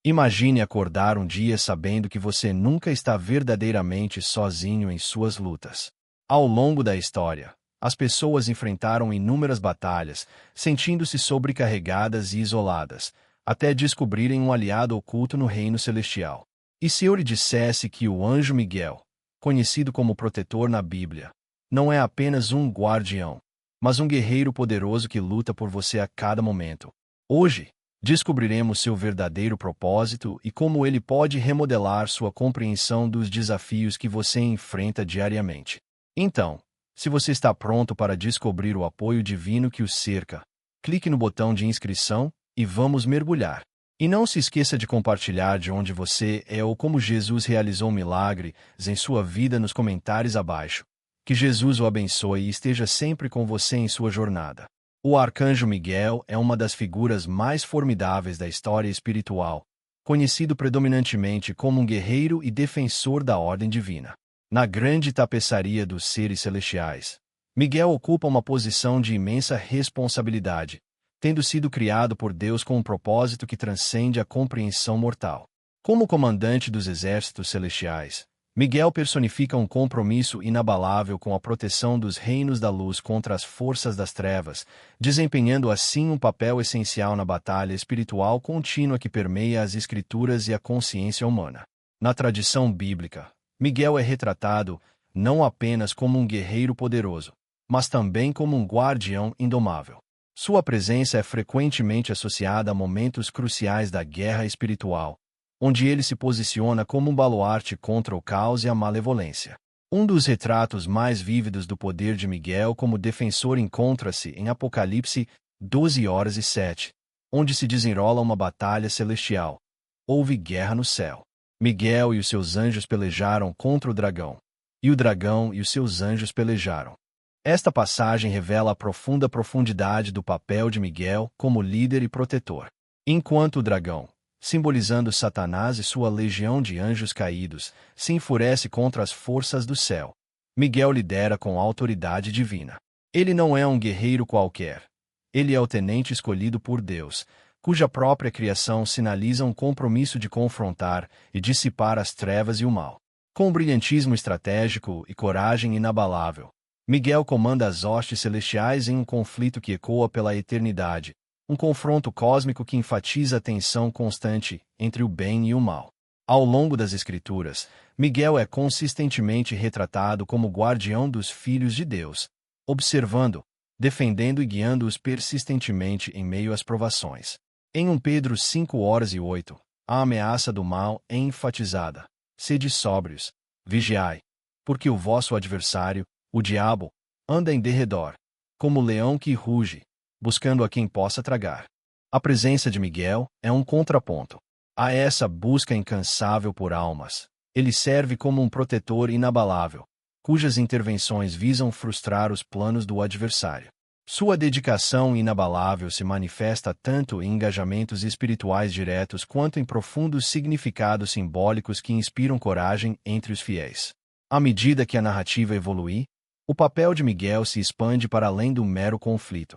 Imagine acordar um dia sabendo que você nunca está verdadeiramente sozinho em suas lutas. Ao longo da história, as pessoas enfrentaram inúmeras batalhas, sentindo-se sobrecarregadas e isoladas, até descobrirem um aliado oculto no reino celestial. E se eu lhe dissesse que o anjo Miguel, conhecido como protetor na Bíblia, não é apenas um guardião, mas um guerreiro poderoso que luta por você a cada momento? Hoje, descobriremos seu verdadeiro propósito e como ele pode remodelar sua compreensão dos desafios que você enfrenta diariamente. Então, se você está pronto para descobrir o apoio divino que o cerca, clique no botão de inscrição e vamos mergulhar. E não se esqueça de compartilhar de onde você é ou como Jesus realizou milagres em sua vida nos comentários abaixo. Que Jesus o abençoe e esteja sempre com você em sua jornada. O arcanjo Miguel é uma das figuras mais formidáveis da história espiritual, conhecido predominantemente como um guerreiro e defensor da ordem divina. Na grande tapeçaria dos seres celestiais, Miguel ocupa uma posição de imensa responsabilidade, tendo sido criado por Deus com um propósito que transcende a compreensão mortal. Como comandante dos exércitos celestiais, Miguel personifica um compromisso inabalável com a proteção dos reinos da luz contra as forças das trevas, desempenhando assim um papel essencial na batalha espiritual contínua que permeia as escrituras e a consciência humana. Na tradição bíblica, Miguel é retratado não apenas como um guerreiro poderoso, mas também como um guardião indomável. Sua presença é frequentemente associada a momentos cruciais da guerra espiritual, onde ele se posiciona como um baluarte contra o caos e a malevolência. Um dos retratos mais vívidos do poder de Miguel como defensor encontra-se em Apocalipse 12:7, onde se desenrola uma batalha celestial. Houve guerra no céu. Miguel e os seus anjos pelejaram contra o dragão, e o dragão e os seus anjos pelejaram. Esta passagem revela a profunda profundidade do papel de Miguel como líder e protetor. Enquanto o dragão, simbolizando Satanás e sua legião de anjos caídos, se enfurece contra as forças do céu, Miguel lidera com autoridade divina. Ele não é um guerreiro qualquer. Ele é o tenente escolhido por Deus, cuja própria criação sinaliza um compromisso de confrontar e dissipar as trevas e o mal. Com brilhantismo estratégico e coragem inabalável, Miguel comanda as hostes celestiais em um conflito que ecoa pela eternidade, um confronto cósmico que enfatiza a tensão constante entre o bem e o mal. Ao longo das Escrituras, Miguel é consistentemente retratado como guardião dos filhos de Deus, observando, defendendo e guiando-os persistentemente em meio às provações. Em 1 Pedro 5:8, a ameaça do mal é enfatizada. Sede sóbrios, vigiai, porque o vosso adversário, o diabo, anda em derredor, como leão que ruge, buscando a quem possa tragar. A presença de Miguel é um contraponto a essa busca incansável por almas. Ele serve como um protetor inabalável, cujas intervenções visam frustrar os planos do adversário. Sua dedicação inabalável se manifesta tanto em engajamentos espirituais diretos quanto em profundos significados simbólicos que inspiram coragem entre os fiéis. À medida que a narrativa evolui, o papel de Miguel se expande para além do mero conflito.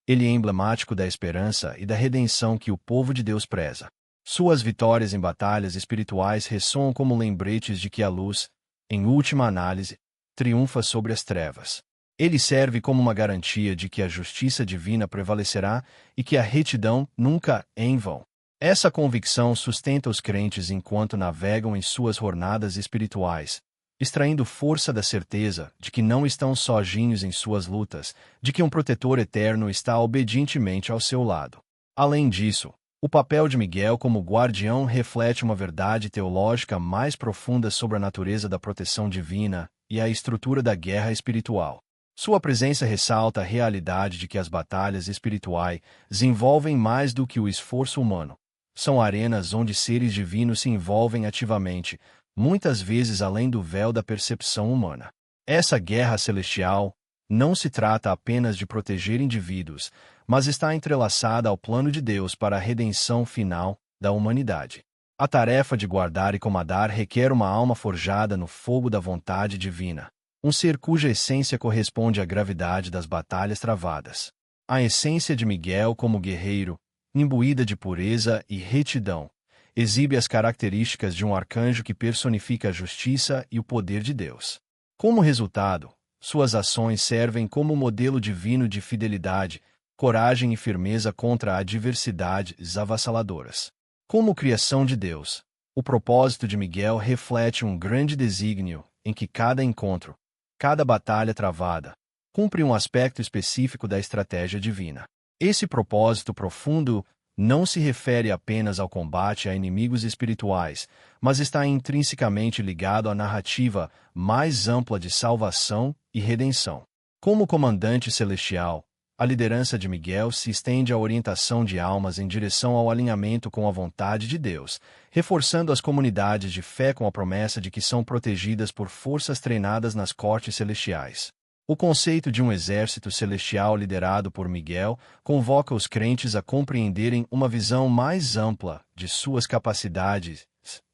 Ele é emblemático da esperança e da redenção que o povo de Deus preza. Suas vitórias em batalhas espirituais ressoam como lembretes de que a luz, em última análise, triunfa sobre as trevas. Ele serve como uma garantia de que a justiça divina prevalecerá e que a retidão nunca é em vão. Essa convicção sustenta os crentes enquanto navegam em suas jornadas espirituais, extraindo força da certeza de que não estão sozinhos em suas lutas, de que um protetor eterno está obedientemente ao seu lado. Além disso, o papel de Miguel como guardião reflete uma verdade teológica mais profunda sobre a natureza da proteção divina e a estrutura da guerra espiritual. Sua presença ressalta a realidade de que as batalhas espirituais envolvem mais do que o esforço humano. São arenas onde seres divinos se envolvem ativamente, muitas vezes além do véu da percepção humana. Essa guerra celestial não se trata apenas de proteger indivíduos, mas está entrelaçada ao plano de Deus para a redenção final da humanidade. A tarefa de guardar e comandar requer uma alma forjada no fogo da vontade divina, um ser cuja essência corresponde à gravidade das batalhas travadas. A essência de Miguel como guerreiro, imbuída de pureza e retidão, exibe as características de um arcanjo que personifica a justiça e o poder de Deus. Como resultado, suas ações servem como modelo divino de fidelidade, coragem e firmeza contra adversidades avassaladoras. Como criação de Deus, o propósito de Miguel reflete um grande desígnio em que cada encontro, cada batalha travada, cumpre um aspecto específico da estratégia divina. Esse propósito profundo não se refere apenas ao combate a inimigos espirituais, mas está intrinsecamente ligado à narrativa mais ampla de salvação e redenção. Como comandante celestial, a liderança de Miguel se estende à orientação de almas em direção ao alinhamento com a vontade de Deus, reforçando as comunidades de fé com a promessa de que são protegidas por forças treinadas nas cortes celestiais. O conceito de um exército celestial liderado por Miguel convoca os crentes a compreenderem uma visão mais ampla de suas capacidades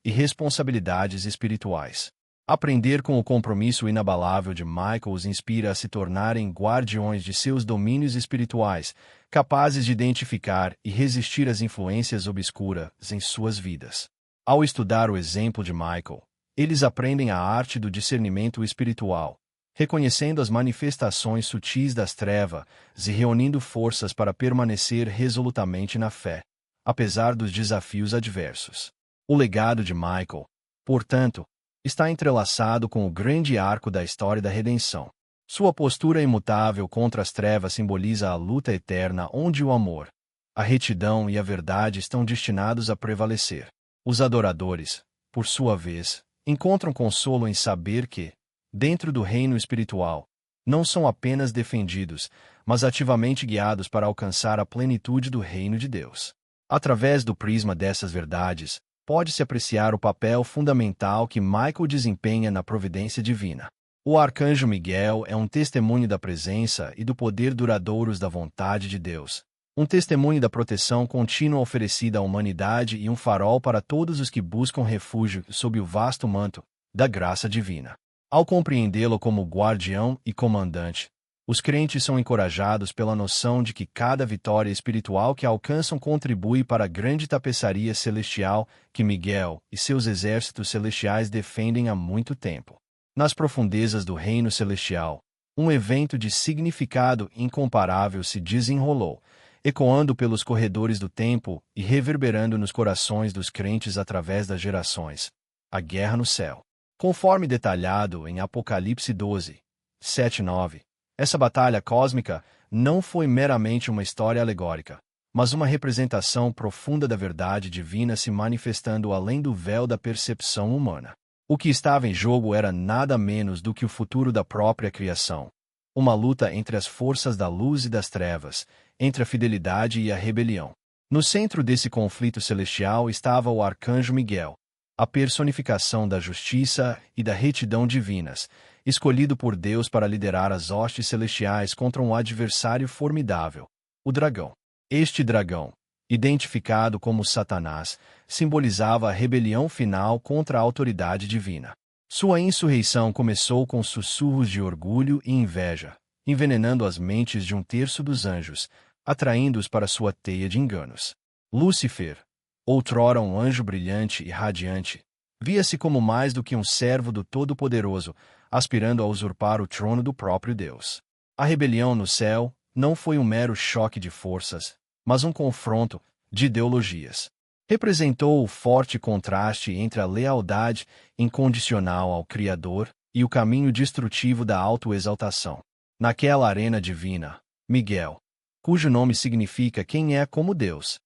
e responsabilidades espirituais. Aprender com o compromisso inabalável de Michael os inspira a se tornarem guardiões de seus domínios espirituais, capazes de identificar e resistir às influências obscuras em suas vidas. Ao estudar o exemplo de Michael, eles aprendem a arte do discernimento espiritual, reconhecendo as manifestações sutis das trevas e reunindo forças para permanecer resolutamente na fé, apesar dos desafios adversos. O legado de Michael, portanto, está entrelaçado com o grande arco da história da redenção. Sua postura imutável contra as trevas simboliza a luta eterna onde o amor, a retidão e a verdade estão destinados a prevalecer. Os adoradores, por sua vez, encontram consolo em saber que, dentro do reino espiritual, não são apenas defendidos, mas ativamente guiados para alcançar a plenitude do reino de Deus. Através do prisma dessas verdades, pode-se apreciar o papel fundamental que Michael desempenha na providência divina. O arcanjo Miguel é um testemunho da presença e do poder duradouros da vontade de Deus, um testemunho da proteção contínua oferecida à humanidade e um farol para todos os que buscam refúgio sob o vasto manto da graça divina. Ao compreendê-lo como guardião e comandante, os crentes são encorajados pela noção de que cada vitória espiritual que alcançam contribui para a grande tapeçaria celestial que Miguel e seus exércitos celestiais defendem há muito tempo. Nas profundezas do reino celestial, um evento de significado incomparável se desenrolou, ecoando pelos corredores do tempo e reverberando nos corações dos crentes através das gerações: a guerra no céu. Conforme detalhado em Apocalipse 12, 7-9, essa batalha cósmica não foi meramente uma história alegórica, mas uma representação profunda da verdade divina se manifestando além do véu da percepção humana. O que estava em jogo era nada menos do que o futuro da própria criação. Uma luta entre as forças da luz e das trevas, entre a fidelidade e a rebelião. No centro desse conflito celestial estava o arcanjo Miguel, a personificação da justiça e da retidão divinas, escolhido por Deus para liderar as hostes celestiais contra um adversário formidável, o dragão. Este dragão, identificado como Satanás, simbolizava a rebelião final contra a autoridade divina. Sua insurreição começou com sussurros de orgulho e inveja, envenenando as mentes de um terço dos anjos, atraindo-os para sua teia de enganos. Lúcifer, outrora um anjo brilhante e radiante, via-se como mais do que um servo do Todo-Poderoso, aspirando a usurpar o trono do próprio Deus. A rebelião no céu não foi um mero choque de forças, mas um confronto de ideologias. Representou o forte contraste entre a lealdade incondicional ao Criador e o caminho destrutivo da autoexaltação. Naquela arena divina, Miguel, cujo nome significa quem é como Deus,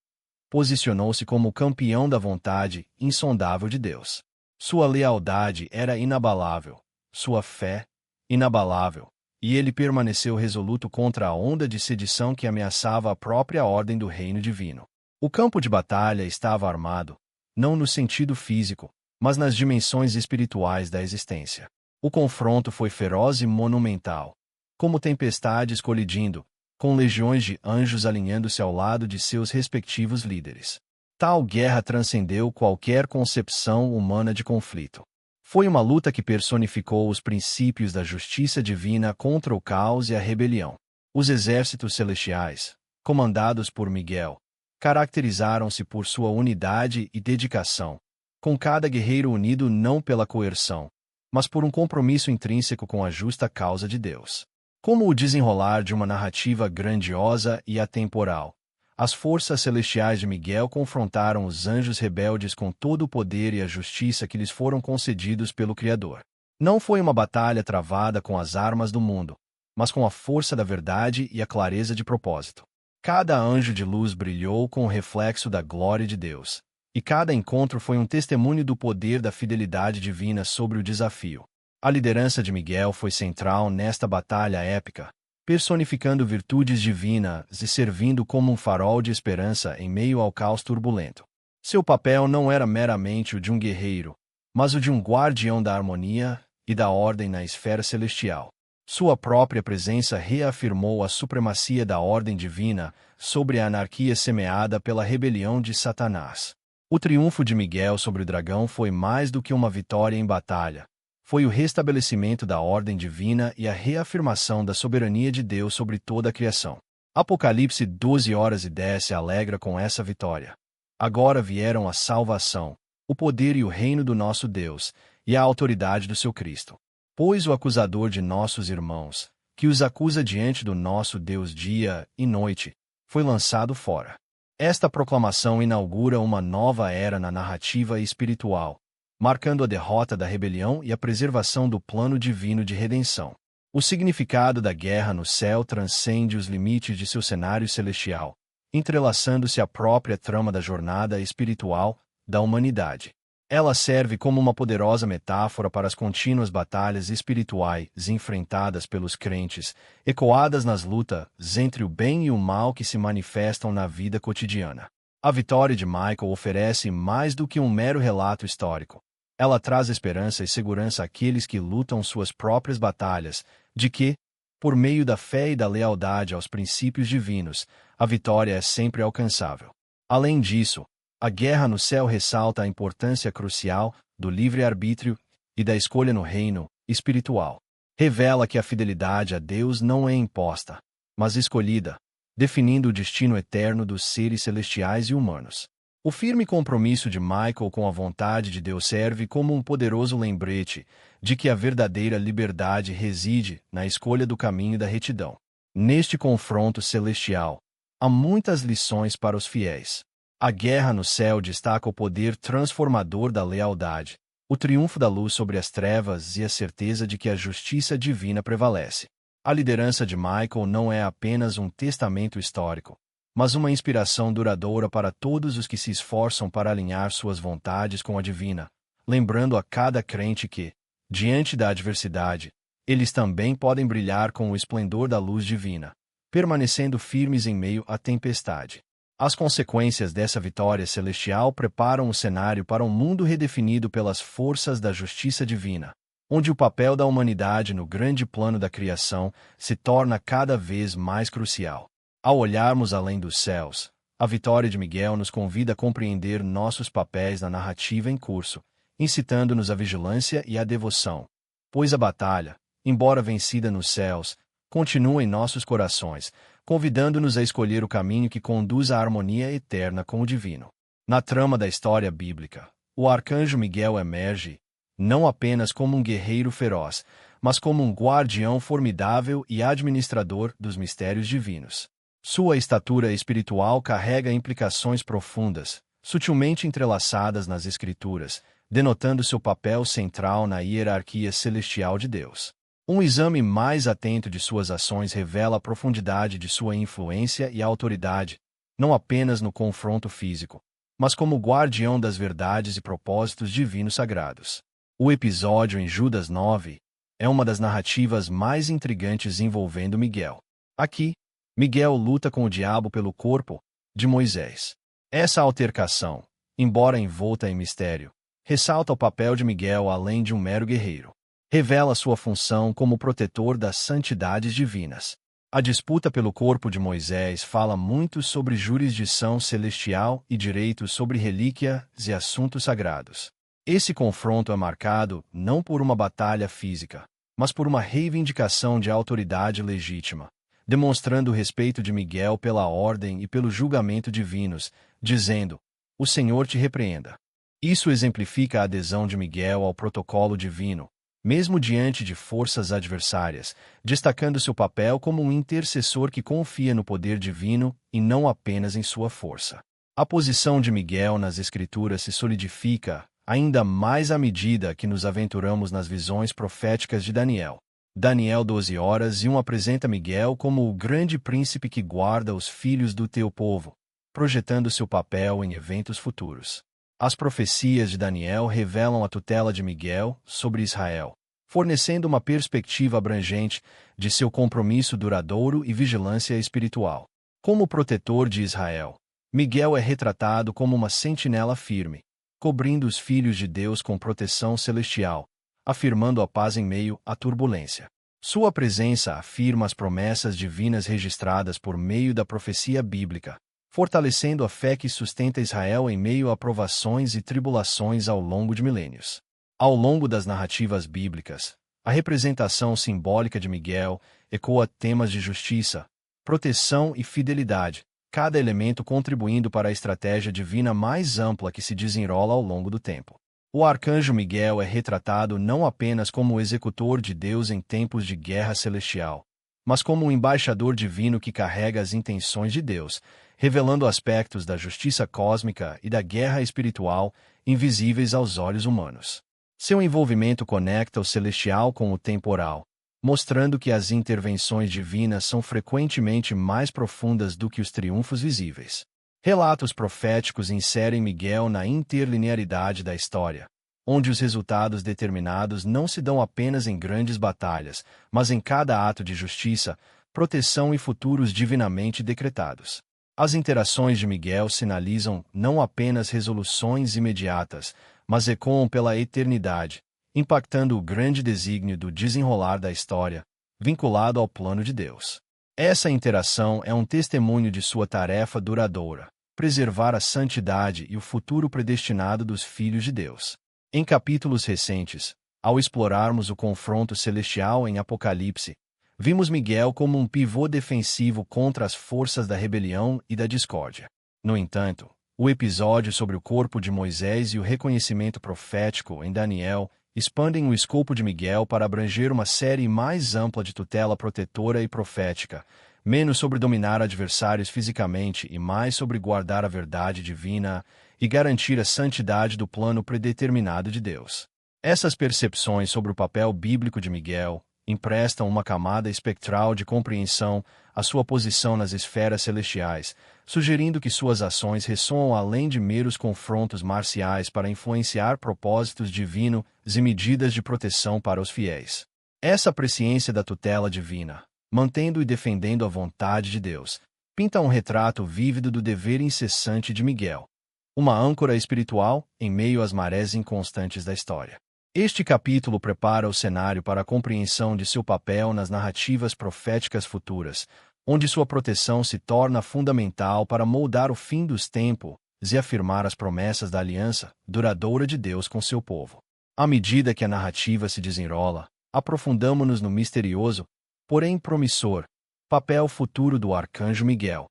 posicionou-se como o campeão da vontade insondável de Deus. Sua lealdade era inabalável, sua fé, inabalável, e ele permaneceu resoluto contra a onda de sedição que ameaçava a própria ordem do reino divino. O campo de batalha estava armado, não no sentido físico, mas nas dimensões espirituais da existência. O confronto foi feroz e monumental, como tempestades colidindo, com legiões de anjos alinhando-se ao lado de seus respectivos líderes. Tal guerra transcendeu qualquer concepção humana de conflito. Foi uma luta que personificou os princípios da justiça divina contra o caos e a rebelião. Os exércitos celestiais, comandados por Miguel, caracterizaram-se por sua unidade e dedicação, com cada guerreiro unido não pela coerção, mas por um compromisso intrínseco com a justa causa de Deus. Como o desenrolar de uma narrativa grandiosa e atemporal, as forças celestiais de Miguel confrontaram os anjos rebeldes com todo o poder e a justiça que lhes foram concedidos pelo Criador. Não foi uma batalha travada com as armas do mundo, mas com a força da verdade e a clareza de propósito. Cada anjo de luz brilhou com o reflexo da glória de Deus, e cada encontro foi um testemunho do poder da fidelidade divina sobre o desafio. A liderança de Miguel foi central nesta batalha épica, personificando virtudes divinas e servindo como um farol de esperança em meio ao caos turbulento. Seu papel não era meramente o de um guerreiro, mas o de um guardião da harmonia e da ordem na esfera celestial. Sua própria presença reafirmou a supremacia da ordem divina sobre a anarquia semeada pela rebelião de Satanás. O triunfo de Miguel sobre o dragão foi mais do que uma vitória em batalha. Foi o restabelecimento da ordem divina e a reafirmação da soberania de Deus sobre toda a criação. Apocalipse 12:10 se alegra com essa vitória. Agora vieram a salvação, o poder e o reino do nosso Deus, e a autoridade do seu Cristo. Pois o acusador de nossos irmãos, que os acusa diante do nosso Deus dia e noite, foi lançado fora. Esta proclamação inaugura uma nova era na narrativa espiritual, marcando a derrota da rebelião e a preservação do plano divino de redenção. O significado da guerra no céu transcende os limites de seu cenário celestial, entrelaçando-se à própria trama da jornada espiritual da humanidade. Ela serve como uma poderosa metáfora para as contínuas batalhas espirituais enfrentadas pelos crentes, ecoadas nas lutas entre o bem e o mal que se manifestam na vida cotidiana. A vitória de Michael oferece mais do que um mero relato histórico. Ela traz esperança e segurança àqueles que lutam suas próprias batalhas, de que, por meio da fé e da lealdade aos princípios divinos, a vitória é sempre alcançável. Além disso, a guerra no céu ressalta a importância crucial do livre-arbítrio e da escolha no reino espiritual. Revela que a fidelidade a Deus não é imposta, mas escolhida, definindo o destino eterno dos seres celestiais e humanos. O firme compromisso de Michael com a vontade de Deus serve como um poderoso lembrete de que a verdadeira liberdade reside na escolha do caminho da retidão. Neste confronto celestial, há muitas lições para os fiéis. A guerra no céu destaca o poder transformador da lealdade, o triunfo da luz sobre as trevas e a certeza de que a justiça divina prevalece. A liderança de Michael não é apenas um testamento histórico, mas uma inspiração duradoura para todos os que se esforçam para alinhar suas vontades com a divina, lembrando a cada crente que, diante da adversidade, eles também podem brilhar com o esplendor da luz divina, permanecendo firmes em meio à tempestade. As consequências dessa vitória celestial preparam o cenário para um mundo redefinido pelas forças da justiça divina, onde o papel da humanidade no grande plano da criação se torna cada vez mais crucial. Ao olharmos além dos céus, a vitória de Miguel nos convida a compreender nossos papéis na narrativa em curso, incitando-nos à vigilância e à devoção, pois a batalha, embora vencida nos céus, continua em nossos corações, convidando-nos a escolher o caminho que conduz à harmonia eterna com o divino. Na trama da história bíblica, o arcanjo Miguel emerge, não apenas como um guerreiro feroz, mas como um guardião formidável e administrador dos mistérios divinos. Sua estatura espiritual carrega implicações profundas, sutilmente entrelaçadas nas Escrituras, denotando seu papel central na hierarquia celestial de Deus. Um exame mais atento de suas ações revela a profundidade de sua influência e autoridade, não apenas no confronto físico, mas como guardião das verdades e propósitos divinos sagrados. O episódio em Judas 9 é uma das narrativas mais intrigantes envolvendo Miguel. Aqui, Miguel luta com o diabo pelo corpo de Moisés. Essa altercação, embora envolta em mistério, ressalta o papel de Miguel além de um mero guerreiro. Revela sua função como protetor das santidades divinas. A disputa pelo corpo de Moisés fala muito sobre jurisdição celestial e direitos sobre relíquias e assuntos sagrados. Esse confronto é marcado não por uma batalha física, mas por uma reivindicação de autoridade legítima, demonstrando o respeito de Miguel pela ordem e pelo julgamento divinos, dizendo: "O Senhor te repreenda." Isso exemplifica a adesão de Miguel ao protocolo divino, mesmo diante de forças adversárias, destacando seu papel como um intercessor que confia no poder divino e não apenas em sua força. A posição de Miguel nas Escrituras se solidifica ainda mais à medida que nos aventuramos nas visões proféticas de Daniel. Daniel 12:1 apresenta Miguel como o grande príncipe que guarda os filhos do teu povo, projetando seu papel em eventos futuros. As profecias de Daniel revelam a tutela de Miguel sobre Israel, fornecendo uma perspectiva abrangente de seu compromisso duradouro e vigilância espiritual. Como protetor de Israel, Miguel é retratado como uma sentinela firme, cobrindo os filhos de Deus com proteção celestial, afirmando a paz em meio à turbulência. Sua presença afirma as promessas divinas registradas por meio da profecia bíblica, fortalecendo a fé que sustenta Israel em meio a provações e tribulações ao longo de milênios. Ao longo das narrativas bíblicas, a representação simbólica de Miguel ecoa temas de justiça, proteção e fidelidade, cada elemento contribuindo para a estratégia divina mais ampla que se desenrola ao longo do tempo. O arcanjo Miguel é retratado não apenas como o executor de Deus em tempos de guerra celestial, mas como um embaixador divino que carrega as intenções de Deus, revelando aspectos da justiça cósmica e da guerra espiritual invisíveis aos olhos humanos. Seu envolvimento conecta o celestial com o temporal, mostrando que as intervenções divinas são frequentemente mais profundas do que os triunfos visíveis. Relatos proféticos inserem Miguel na interlinearidade da história, onde os resultados determinados não se dão apenas em grandes batalhas, mas em cada ato de justiça, proteção e futuros divinamente decretados. As interações de Miguel sinalizam não apenas resoluções imediatas, mas ecoam pela eternidade, impactando o grande desígnio do desenrolar da história, vinculado ao plano de Deus. Essa interação é um testemunho de sua tarefa duradoura, preservar a santidade e o futuro predestinado dos filhos de Deus. Em capítulos recentes, ao explorarmos o confronto celestial em Apocalipse, vimos Miguel como um pivô defensivo contra as forças da rebelião e da discórdia. No entanto, o episódio sobre o corpo de Moisés e o reconhecimento profético em Daniel expandem o escopo de Miguel para abranger uma série mais ampla de tutela protetora e profética, menos sobre dominar adversários fisicamente e mais sobre guardar a verdade divina e garantir a santidade do plano predeterminado de Deus. Essas percepções sobre o papel bíblico de Miguel emprestam uma camada espectral de compreensão à sua posição nas esferas celestiais, sugerindo que suas ações ressoam além de meros confrontos marciais para influenciar propósitos divinos e medidas de proteção para os fiéis. Essa presciência da tutela divina, mantendo e defendendo a vontade de Deus, pinta um retrato vívido do dever incessante de Miguel, uma âncora espiritual em meio às marés inconstantes da história. Este capítulo prepara o cenário para a compreensão de seu papel nas narrativas proféticas futuras, onde sua proteção se torna fundamental para moldar o fim dos tempos e afirmar as promessas da aliança duradoura de Deus com seu povo. À medida que a narrativa se desenrola, aprofundamo-nos no misterioso, porém promissor, papel futuro do arcanjo Miguel,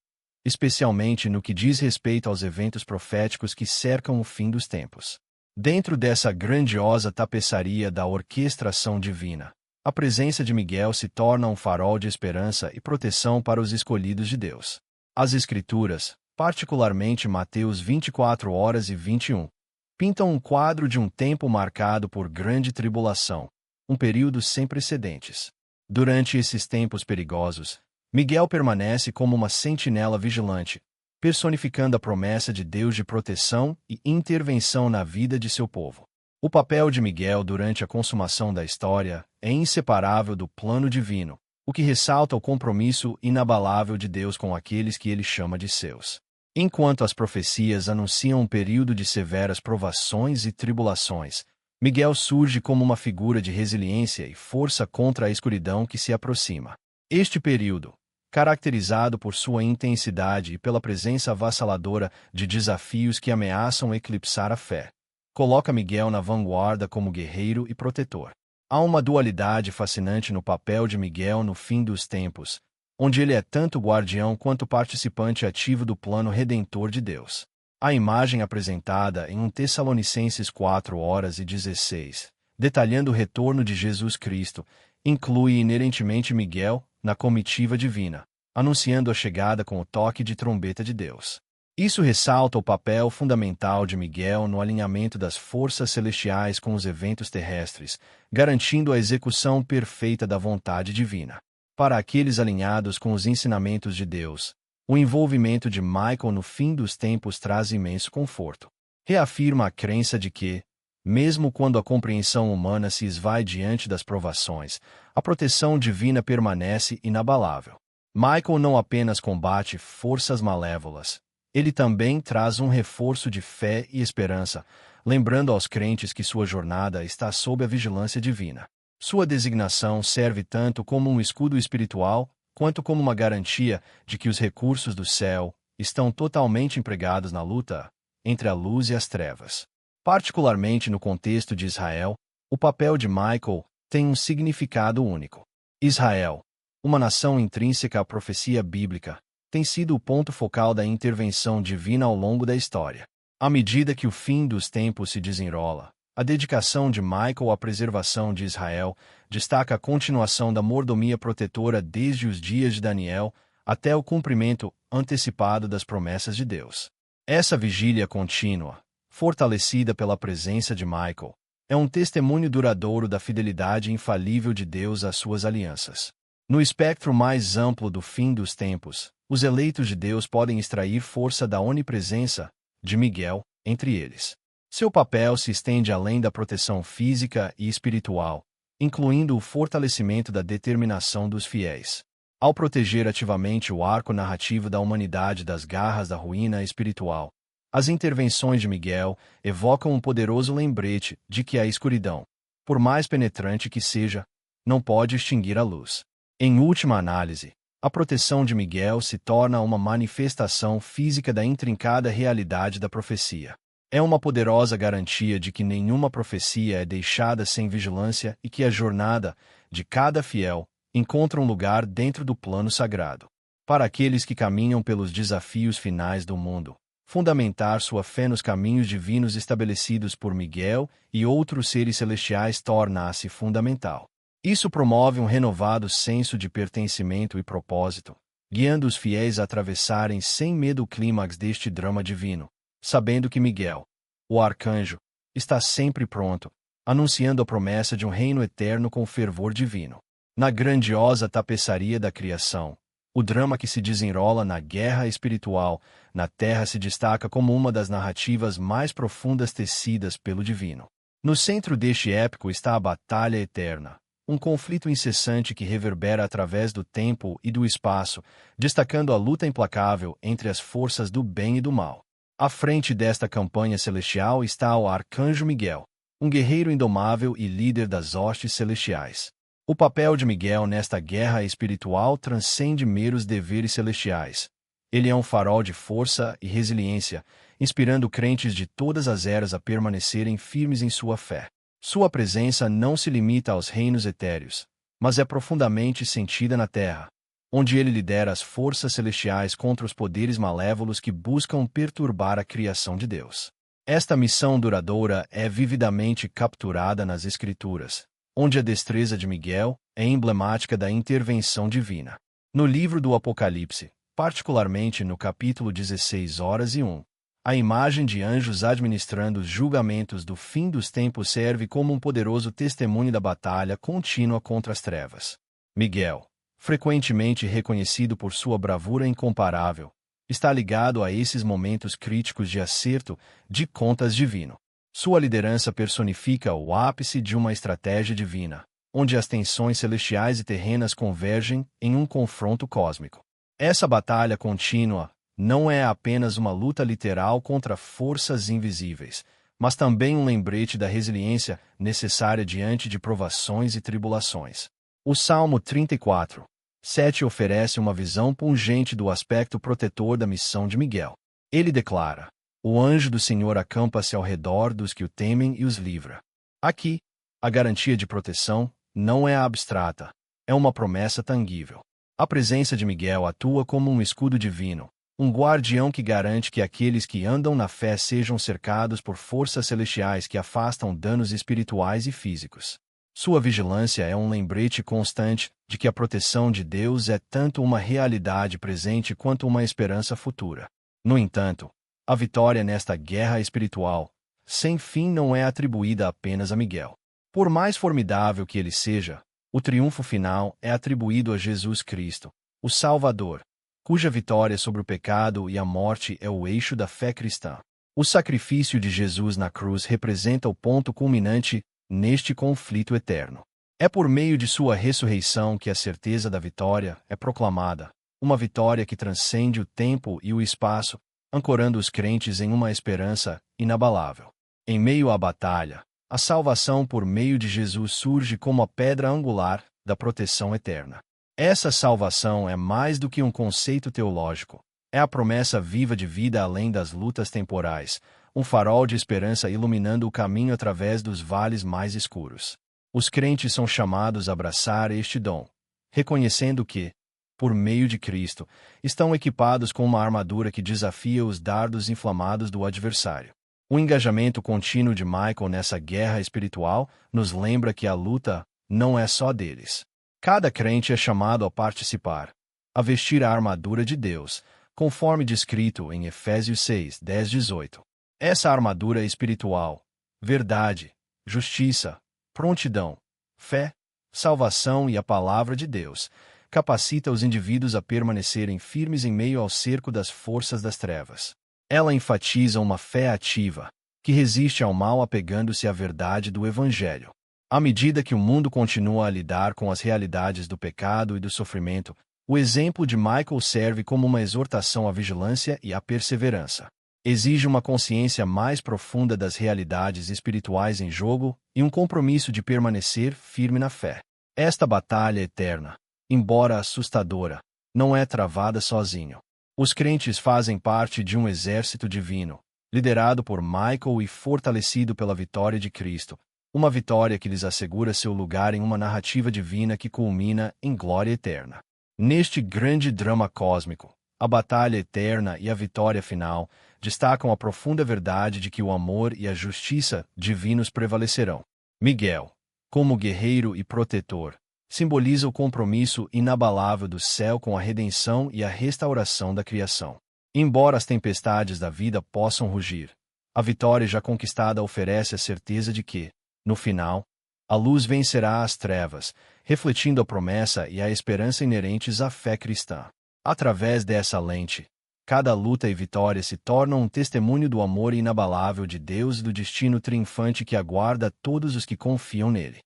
especialmente no que diz respeito aos eventos proféticos que cercam o fim dos tempos. Dentro dessa grandiosa tapeçaria da orquestração divina, a presença de Miguel se torna um farol de esperança e proteção para os escolhidos de Deus. As Escrituras, particularmente Mateus 24:21, pintam um quadro de um tempo marcado por grande tribulação, um período sem precedentes. Durante esses tempos perigosos, Miguel permanece como uma sentinela vigilante, personificando a promessa de Deus de proteção e intervenção na vida de seu povo. O papel de Miguel durante a consumação da história é inseparável do plano divino, o que ressalta o compromisso inabalável de Deus com aqueles que ele chama de seus. Enquanto as profecias anunciam um período de severas provações e tribulações, Miguel surge como uma figura de resiliência e força contra a escuridão que se aproxima. Este período, caracterizado por sua intensidade e pela presença avassaladora de desafios que ameaçam eclipsar a fé, coloca Miguel na vanguarda como guerreiro e protetor. Há uma dualidade fascinante no papel de Miguel no fim dos tempos, onde ele é tanto guardião quanto participante ativo do plano redentor de Deus. A imagem apresentada em 1 Tessalonicenses 4:16, detalhando o retorno de Jesus Cristo, inclui inerentemente Miguel na comitiva divina, anunciando a chegada com o toque de trombeta de Deus. Isso ressalta o papel fundamental de Miguel no alinhamento das forças celestiais com os eventos terrestres, garantindo a execução perfeita da vontade divina. Para aqueles alinhados com os ensinamentos de Deus, o envolvimento de Michael no fim dos tempos traz imenso conforto. Reafirma a crença de que, mesmo quando a compreensão humana se esvai diante das provações, a proteção divina permanece inabalável. Michael não apenas combate forças malévolas, ele também traz um reforço de fé e esperança, lembrando aos crentes que sua jornada está sob a vigilância divina. Sua designação serve tanto como um escudo espiritual, quanto como uma garantia de que os recursos do céu estão totalmente empregados na luta entre a luz e as trevas. Particularmente no contexto de Israel, o papel de Michael tem um significado único. Israel, uma nação intrínseca à profecia bíblica, tem sido o ponto focal da intervenção divina ao longo da história. À medida que o fim dos tempos se desenrola, a dedicação de Michael à preservação de Israel destaca a continuação da mordomia protetora desde os dias de Daniel até o cumprimento antecipado das promessas de Deus. Essa vigília contínua, fortalecida pela presença de Michael, é um testemunho duradouro da fidelidade infalível de Deus às suas alianças. No espectro mais amplo do fim dos tempos, os eleitos de Deus podem extrair força da onipresença de Miguel entre eles. Seu papel se estende além da proteção física e espiritual, incluindo o fortalecimento da determinação dos fiéis. Ao proteger ativamente o arco narrativo da humanidade das garras da ruína espiritual, as intervenções de Miguel evocam um poderoso lembrete de que a escuridão, por mais penetrante que seja, não pode extinguir a luz. Em última análise, a proteção de Miguel se torna uma manifestação física da intrincada realidade da profecia. É uma poderosa garantia de que nenhuma profecia é deixada sem vigilância e que a jornada de cada fiel encontra um lugar dentro do plano sagrado. Para aqueles que caminham pelos desafios finais do mundo, fundamentar sua fé nos caminhos divinos estabelecidos por Miguel e outros seres celestiais torna-se fundamental. Isso promove um renovado senso de pertencimento e propósito, guiando os fiéis a atravessarem sem medo o clímax deste drama divino, sabendo que Miguel, o arcanjo, está sempre pronto, anunciando a promessa de um reino eterno com fervor divino. Na grandiosa tapeçaria da criação, o drama que se desenrola na guerra espiritual na Terra se destaca como uma das narrativas mais profundas tecidas pelo divino. No centro deste épico está a batalha eterna, um conflito incessante que reverbera através do tempo e do espaço, destacando a luta implacável entre as forças do bem e do mal. À frente desta campanha celestial está o arcanjo Miguel, um guerreiro indomável e líder das hostes celestiais. O papel de Miguel nesta guerra espiritual transcende meros deveres celestiais. Ele é um farol de força e resiliência, inspirando crentes de todas as eras a permanecerem firmes em sua fé. Sua presença não se limita aos reinos etéreos, mas é profundamente sentida na terra, onde ele lidera as forças celestiais contra os poderes malévolos que buscam perturbar a criação de Deus. Esta missão duradoura é vividamente capturada nas Escrituras, onde a destreza de Miguel é emblemática da intervenção divina. No livro do Apocalipse, particularmente no capítulo 16:1, a imagem de anjos administrando os julgamentos do fim dos tempos serve como um poderoso testemunho da batalha contínua contra as trevas. Miguel, frequentemente reconhecido por sua bravura incomparável, está ligado a esses momentos críticos de acerto de contas divino. Sua liderança personifica o ápice de uma estratégia divina, onde as tensões celestiais e terrenas convergem em um confronto cósmico. Essa batalha contínua não é apenas uma luta literal contra forças invisíveis, mas também um lembrete da resiliência necessária diante de provações e tribulações. O Salmo 34:7 oferece uma visão pungente do aspecto protetor da missão de Miguel. Ele declara: "O anjo do Senhor acampa-se ao redor dos que o temem e os livra." Aqui, a garantia de proteção não é abstrata, é uma promessa tangível. A presença de Miguel atua como um escudo divino, um guardião que garante que aqueles que andam na fé sejam cercados por forças celestiais que afastam danos espirituais e físicos. Sua vigilância é um lembrete constante de que a proteção de Deus é tanto uma realidade presente quanto uma esperança futura. No entanto, a vitória nesta guerra espiritual, sem fim, não é atribuída apenas a Miguel. Por mais formidável que ele seja, o triunfo final é atribuído a Jesus Cristo, o Salvador, cuja vitória sobre o pecado e a morte é o eixo da fé cristã. O sacrifício de Jesus na cruz representa o ponto culminante neste conflito eterno. É por meio de sua ressurreição que a certeza da vitória é proclamada, uma vitória que transcende o tempo e o espaço, ancorando os crentes em uma esperança inabalável. Em meio à batalha, a salvação por meio de Jesus surge como a pedra angular da proteção eterna. Essa salvação é mais do que um conceito teológico. É a promessa viva de vida além das lutas temporais, um farol de esperança iluminando o caminho através dos vales mais escuros. Os crentes são chamados a abraçar este dom, reconhecendo que, por meio de Cristo, estão equipados com uma armadura que desafia os dardos inflamados do adversário. O engajamento contínuo de Michael nessa guerra espiritual nos lembra que a luta não é só deles. Cada crente é chamado a participar, a vestir a armadura de Deus, conforme descrito em Efésios 6, 10, 18. Essa armadura espiritual, verdade, justiça, prontidão, fé, salvação e a palavra de Deus, capacita os indivíduos a permanecerem firmes em meio ao cerco das forças das trevas. Ela enfatiza uma fé ativa, que resiste ao mal apegando-se à verdade do Evangelho. À medida que o mundo continua a lidar com as realidades do pecado e do sofrimento, o exemplo de Michael serve como uma exortação à vigilância e à perseverança. Exige uma consciência mais profunda das realidades espirituais em jogo e um compromisso de permanecer firme na fé. Esta batalha eterna, embora assustadora, não é travada sozinho. Os crentes fazem parte de um exército divino, liderado por Michael e fortalecido pela vitória de Cristo, uma vitória que lhes assegura seu lugar em uma narrativa divina que culmina em glória eterna. Neste grande drama cósmico, a batalha eterna e a vitória final destacam a profunda verdade de que o amor e a justiça divinos prevalecerão. Miguel, como guerreiro e protetor, simboliza o compromisso inabalável do céu com a redenção e a restauração da criação. Embora as tempestades da vida possam rugir, a vitória já conquistada oferece a certeza de que, no final, a luz vencerá as trevas, refletindo a promessa e a esperança inerentes à fé cristã. Através dessa lente, cada luta e vitória se tornam um testemunho do amor inabalável de Deus e do destino triunfante que aguarda todos os que confiam nele.